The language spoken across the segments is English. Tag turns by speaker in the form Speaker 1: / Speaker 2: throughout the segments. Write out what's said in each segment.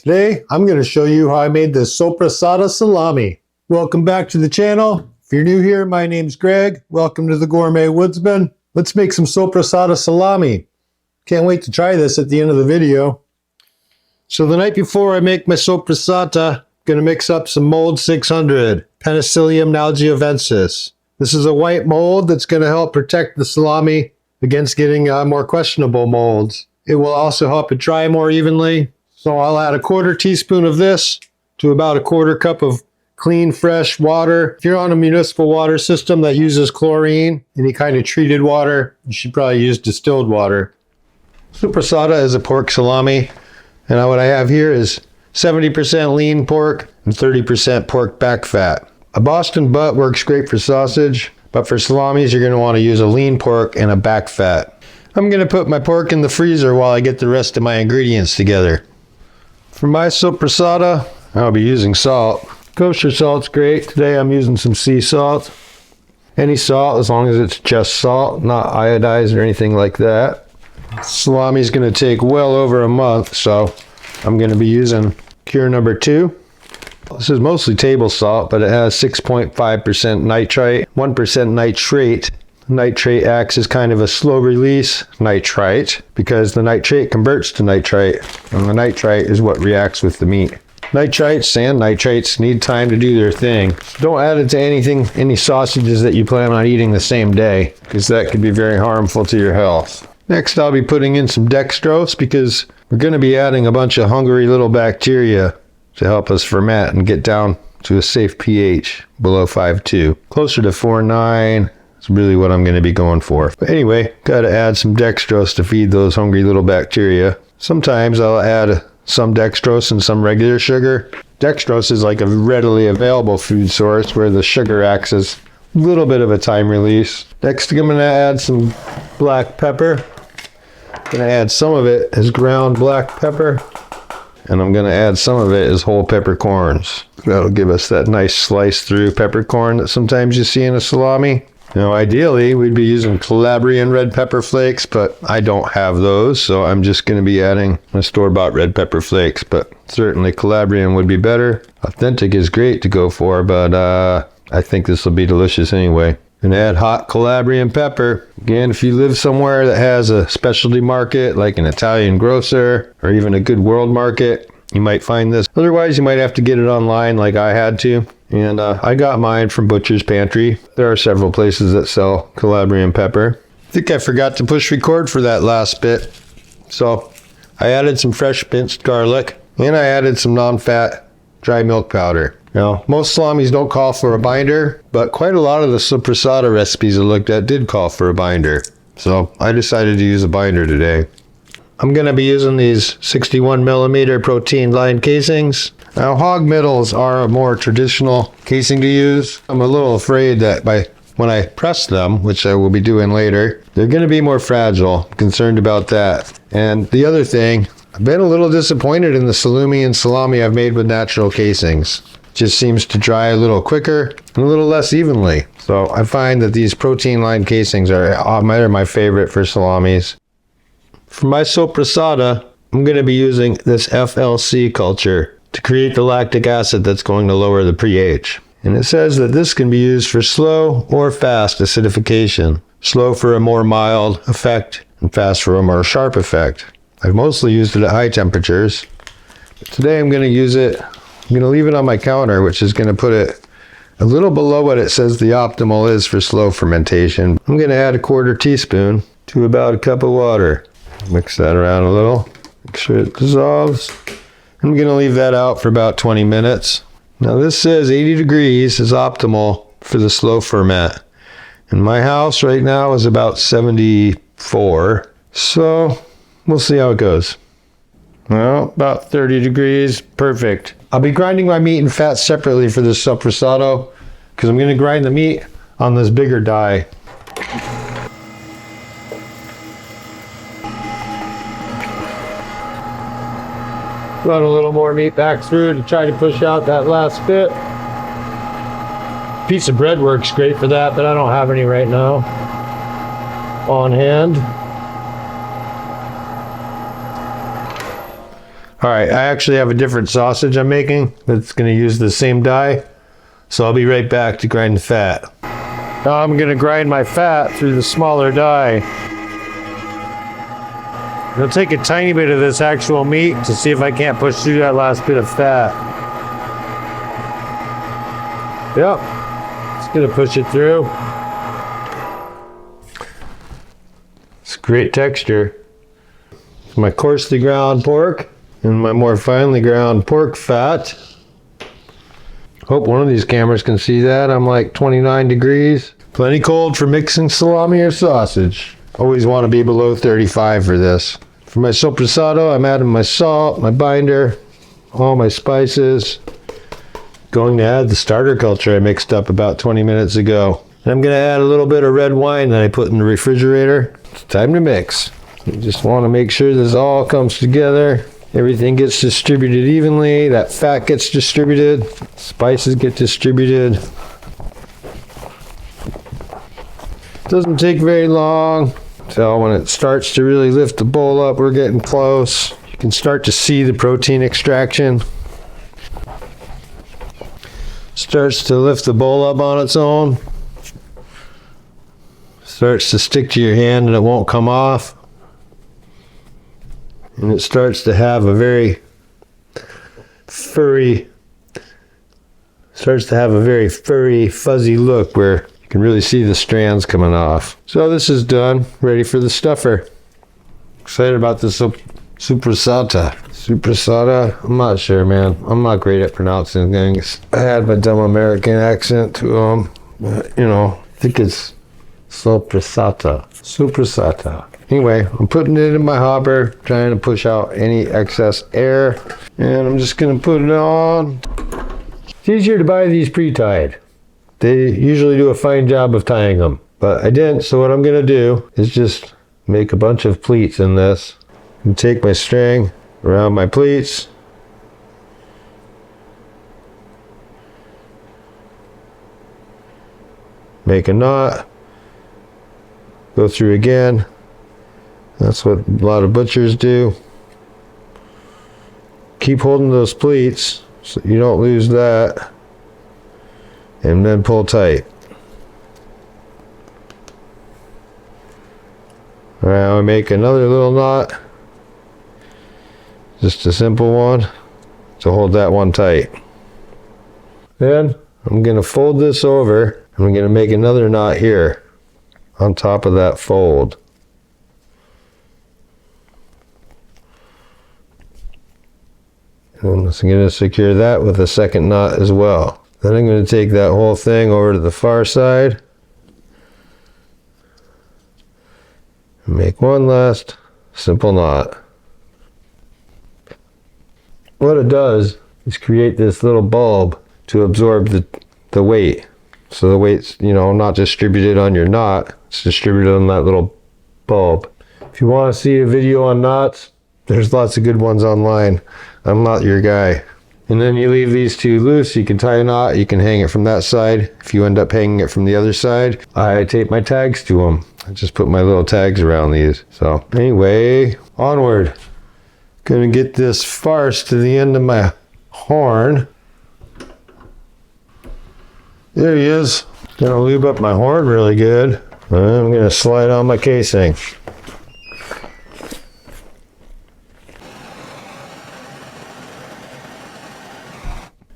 Speaker 1: Today, I'm going to show you how I made the Soppressata salami. Welcome back to the channel. If you're new here, my name's Greg. Welcome to the Gourmet Woodsman. Let's make some Soppressata salami. Can't wait to try this at the end of the video. So the night before I make my Soppressata, I'm going to mix up some mold 600, Penicillium nalgiovensis. This is a white mold that's going to help protect the salami against getting more questionable molds. It will also help it dry more evenly. So I'll add a 1/4 teaspoon of this to about a 1/4 cup of clean, fresh water. If you're on a municipal water system that uses chlorine, any kind of treated water, you should probably use distilled water. Soppressata is a pork salami, and what I have here is 70% lean pork and 30% pork back fat. A Boston butt works great for sausage, but for salamis you're going to want to use a lean pork and a back fat. I'm going to put my pork in the freezer while I get the rest of my ingredients together. For my Soppressata, I'll be using salt. Kosher salt's great. Today I'm using some sea salt. Any salt, as long as it's just salt, not iodized or anything like that. Salami's going to take well over a month, so I'm going to be using cure number 2. This is mostly table salt, but it has 6.5% nitrite, 1% nitrate. Nitrate acts as kind of a slow release nitrite because the nitrate converts to nitrite, and the nitrite is what reacts with the meat. Nitrites and nitrates need time to do their thing. Don't add it to any sausages that you plan on eating the same day, because that could be very harmful to your health. Next, I'll be putting in some dextrose because we're going to be adding a bunch of hungry little bacteria to help us ferment and get down to a safe pH below 5.2. Closer to 4.9 is really what I'm going to be going for. But anyway, got to add some dextrose to feed those hungry little bacteria. Sometimes I'll add some dextrose and some regular sugar. Dextrose is like a readily available food source where the sugar acts as a little bit of a time release. Next, I'm going to add some black pepper. I'm going to add some of it as ground black pepper, and I'm going to add some of it as whole peppercorns. That'll give us that nice slice through peppercorn that sometimes you see in a salami. Now, ideally, we'd be using Calabrian red pepper flakes, but I don't have those, so I'm just going to be adding my store-bought red pepper flakes, but certainly Calabrian would be better. Authentic is great to go for, but I think this will be delicious anyway. And add hot Calabrian pepper. Again, if you live somewhere that has a specialty market, like an Italian grocer, or even a good world market, you might find this. Otherwise, you might have to get it online like I had to. And I got mine from Butcher's Pantry. There are several places that sell Calabrian pepper. I think I forgot to push record for that last bit. So I added some fresh minced garlic, and I added some non-fat dry milk powder. Now, most salamis don't call for a binder, but quite a lot of the Soppressata recipes I looked at did call for a binder. So I decided to use a binder today. I'm going to be using these 61mm protein lined casings. Now, hog middles are a more traditional casing to use. I'm a little afraid that when I press them, which I will be doing later, they're going to be more fragile. I'm concerned about that. And the other thing, I've been a little disappointed in the salumi and salami I've made with natural casings. It just seems to dry a little quicker and a little less evenly. So I find that these protein lined casings are my favorite for salamis. For my Soppressata, I'm going to be using this FLC culture to create the lactic acid that's going to lower the pH. And it says that this can be used for slow or fast acidification. Slow for a more mild effect and fast for a more sharp effect. I've mostly used it at high temperatures. But today I'm going to use it, I'm going to leave it on my counter, which is going to put it a little below what it says the optimal is for slow fermentation. I'm going to add a 1/4 teaspoon to about a cup of water. Mix that around a little, make sure it dissolves. I'm going to leave that out for about 20 minutes. Now this says 80 degrees is optimal for the slow ferment. And my house right now is about 74, so we'll see how it goes. Well, about 30 degrees, perfect. I'll be grinding my meat and fat separately for this Soppressata because I'm going to grind the meat on this bigger die. Run a little more meat back through to try to push out that last bit. Piece of bread works great for that, but I don't have any right now on hand. All right, I actually have a different sausage I'm making that's going to use the same die. So I'll be right back to grind the fat. Now I'm going to grind my fat through the smaller die. I'll take a tiny bit of this actual meat to see if I can't push through that last bit of fat. Yep, it's going to push it through. It's great texture. My coarsely ground pork and my more finely ground pork fat. Hope one of these cameras can see that. I'm like 29 degrees. Plenty cold for mixing salami or sausage. Always want to be below 35 for this. For my soppressata, I'm adding my salt, my binder, all my spices. Going to add the starter culture I mixed up about 20 minutes ago. And I'm going to add a little bit of red wine that I put in the refrigerator. It's time to mix. You just want to make sure this all comes together. Everything gets distributed evenly. That fat gets distributed. Spices get distributed. Doesn't take very long. So when it starts to really lift the bowl up, we're getting close. You can start to see the protein extraction. Starts to lift the bowl up on its own. Starts to stick to your hand and it won't come off. And it starts to have a very furry, fuzzy look where you can really see the strands coming off. So this is done, ready for the stuffer. Excited about this Soppressata. Soppressata? I'm not sure, man. I'm not great at pronouncing things. I had my dumb American accent to them, but, you know, I think it's Soppressata. Soppressata. Anyway, I'm putting it in my hopper, trying to push out any excess air. And I'm just going to put it on. It's easier to buy these pre-tied. They usually do a fine job of tying them, but I didn't. So what I'm going to do is just make a bunch of pleats in this and take my string around my pleats. Make a knot. Go through again. That's what a lot of butchers do. Keep holding those pleats so you don't lose that. And then pull tight. Now I make another little knot. Just a simple one to hold that one tight. Then I'm going to fold this over. And I'm going to make another knot here on top of that fold. And I'm going to secure that with a second knot as well. Then I'm going to take that whole thing over to the far side. And make one last simple knot. What it does is create this little bulb to absorb the weight. So the weight's, you know, not distributed on your knot, it's distributed on that little bulb. If you want to see a video on knots, there's lots of good ones online. I'm not your guy. And then you leave these two loose. You can tie a knot, you can hang it from that side. If you end up hanging it from the other side, I tape my tags to them. I just put my little tags around these. So anyway, onward. Gonna get this farce to the end of my horn. There he is. Gonna lube up my horn really good. I'm gonna slide on my casing.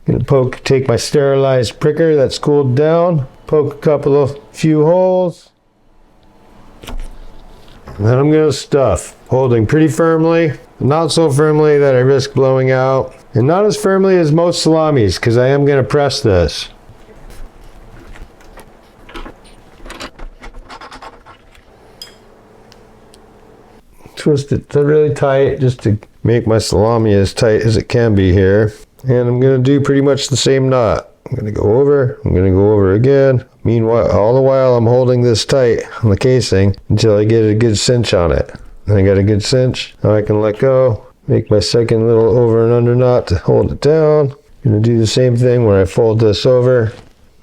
Speaker 1: Gonna take my sterilized pricker that's cooled down, poke a few holes, and then I'm gonna stuff, holding pretty firmly, not so firmly that I risk blowing out, and not as firmly as most salamis, because I am gonna press this. Twist it really tight just to make my salami as tight as it can be here. And I'm going to do pretty much the same knot. I'm going to go over, I'm going to go over again. Meanwhile, all the while I'm holding this tight on the casing until I get a good cinch on it. Then I got a good cinch, now I can let go. Make my second little over and under knot to hold it down. I'm going to do the same thing where I fold this over.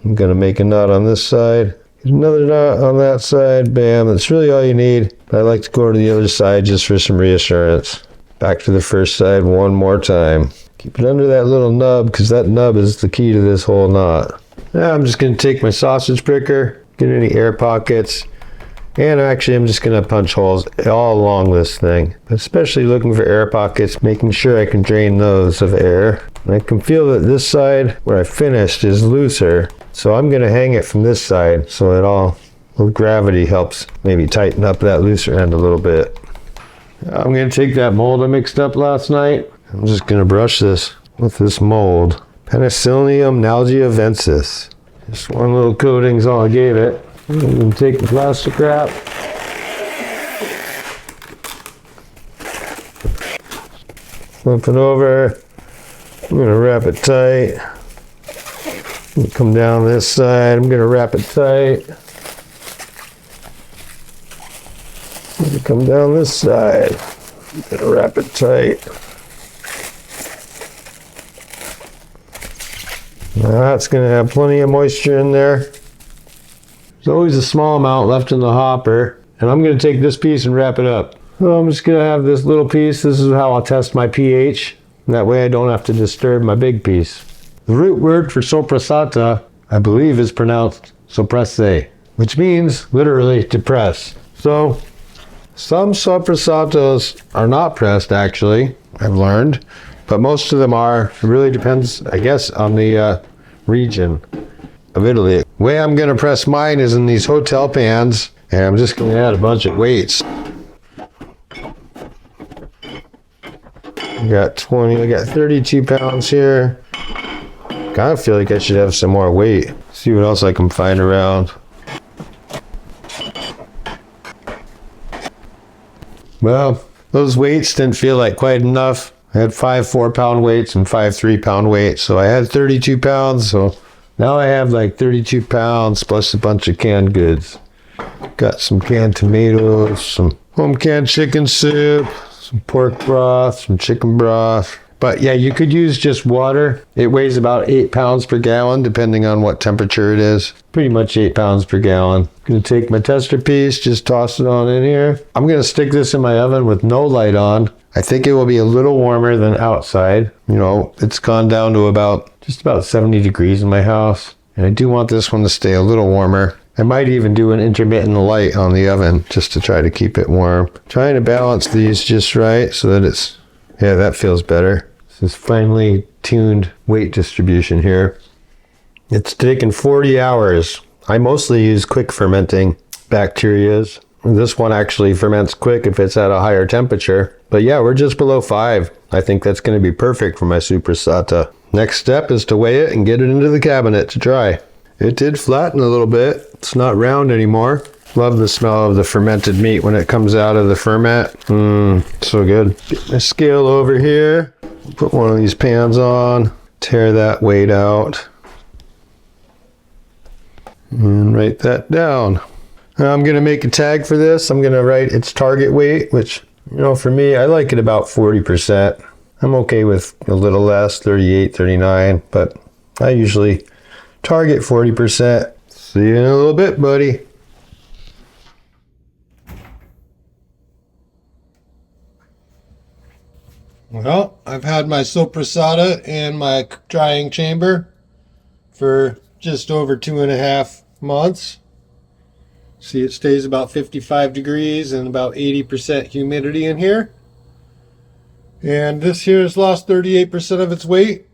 Speaker 1: I'm going to make a knot on this side. Another knot on that side, bam, that's really all you need. I like to go to the other side just for some reassurance.
Speaker 2: Back to the first side one more time. Keep it under that little nub, because that nub is the key to this whole knot. Now I'm just going to take my sausage pricker, get any air pockets, and actually I'm just going to punch holes all along this thing. Especially looking for air pockets, making sure I can drain those of air. And I can feel that this side where I finished is looser, so I'm going to hang it from this side so it all, with gravity, helps maybe tighten up that looser end a little bit. I'm going to take that mold I mixed up last night. I'm just going to brush this with this mold. Penicillium nalgiavensis. Just one little coating is all I gave it. I'm going to take the plastic wrap. Flip it over. I'm going to wrap it tight. Come down this side. I'm going to wrap it tight. Come down this side. I'm going to wrap it tight. Now that's going to have plenty of moisture in there. There's always a small amount left in the hopper, and I'm going to take this piece and wrap it up. So I'm just going to have this little piece. This is how I'll test my pH. And that way I don't have to disturb my big piece. The root word for soppressata, I believe, is pronounced soppresse, which means literally to press. So some soppressatas are not pressed, actually, I've learned, but most of them are. It really depends, I guess, on the region of Italy. The way I'm going to press mine is in these hotel pans, and I'm just going to add a bunch of weights. I got 32 pounds here. Kind of feel like I should have some more weight. See what else I can find around. Well, those weights didn't feel like quite enough. I had 5 4-pound weights and 5 3-pound weights. So I had 32 pounds. So now I have like 32 pounds plus a bunch of canned goods. Got some canned tomatoes, some home canned chicken soup, some pork broth, some chicken broth. But yeah, you could use just water. It weighs about 8 pounds per gallon, depending on what temperature it is. Pretty much 8 pounds per gallon. I'm gonna take my tester piece, just toss it on in here. I'm gonna stick this in my oven with no light on. I think it will be a little warmer than outside. You know, it's gone down to just about 70 degrees in my house. And I do want this one to stay a little warmer. I might even do an intermittent light on the oven just to try to keep it warm. Trying to balance these just right so that it's, yeah, that feels better. This is finely tuned weight distribution here. It's taken 40 hours. I mostly use quick fermenting bacterias. This one actually ferments quick if it's at a higher temperature. But yeah, we're just below 5. I think that's going to be perfect for my soppressata. Next step is to weigh it and get it into the cabinet to dry. It did flatten a little bit. It's not round anymore. Love the smell of the fermented meat when it comes out of the ferment. So good. Get my scale over here. Put one of these pans on. Tear that weight out. And write that down. Now I'm going to make a tag for this. I'm going to write its target weight, which, you know, for me, I like it about 40%. I'm okay with a little less, 38, 39, but I usually target 40%. See you in a little bit, buddy. Well, I've had my soppressata in my drying chamber for just over 2.5 months. See, it stays about 55 degrees and about 80% humidity in here. And this here has lost 38% of its weight.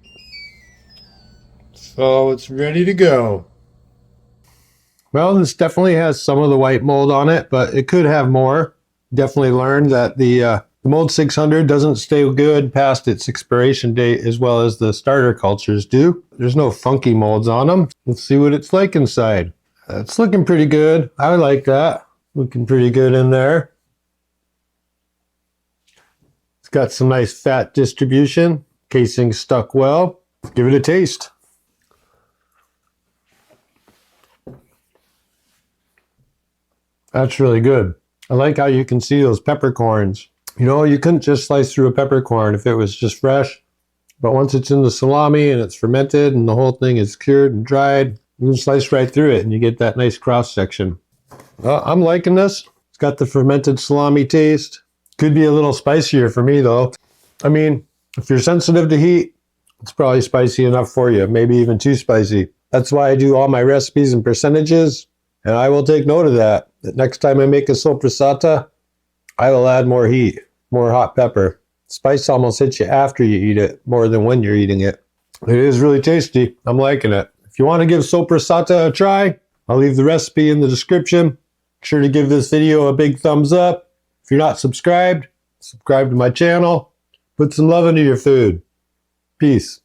Speaker 2: So it's ready to go. Well, this definitely has some of the white mold on it, but it could have more. Definitely learned that the mold 600 doesn't stay good past its expiration date as well as the starter cultures do. There's no funky molds on them. Let's see what it's like inside. It's looking pretty good. I like that. Looking pretty good in there. It's got some nice fat distribution. Casing stuck well. Give it a taste. That's really good. I like how you can see those peppercorns. You know, you couldn't just slice through a peppercorn if it was just fresh. But once it's in the salami and it's fermented and the whole thing is cured and dried, you can slice right through it and you get that nice cross section. Well, I'm liking this. It's got the fermented salami taste.
Speaker 1: Could be a little spicier for me though. I mean, if you're sensitive to heat, it's probably spicy enough for you, maybe even too spicy. That's why I do all my recipes in percentages, and I will take note of that. That next time I make a soppressata, I will add more heat, more hot pepper. Spice almost hits you after you eat it more than when you're eating it. It is really tasty. I'm liking it. If you want to give soppressata a try, I'll leave the recipe in the description. Make sure to give this video a big thumbs up. If you're not subscribed, subscribe to my channel. Put some love into your food. Peace.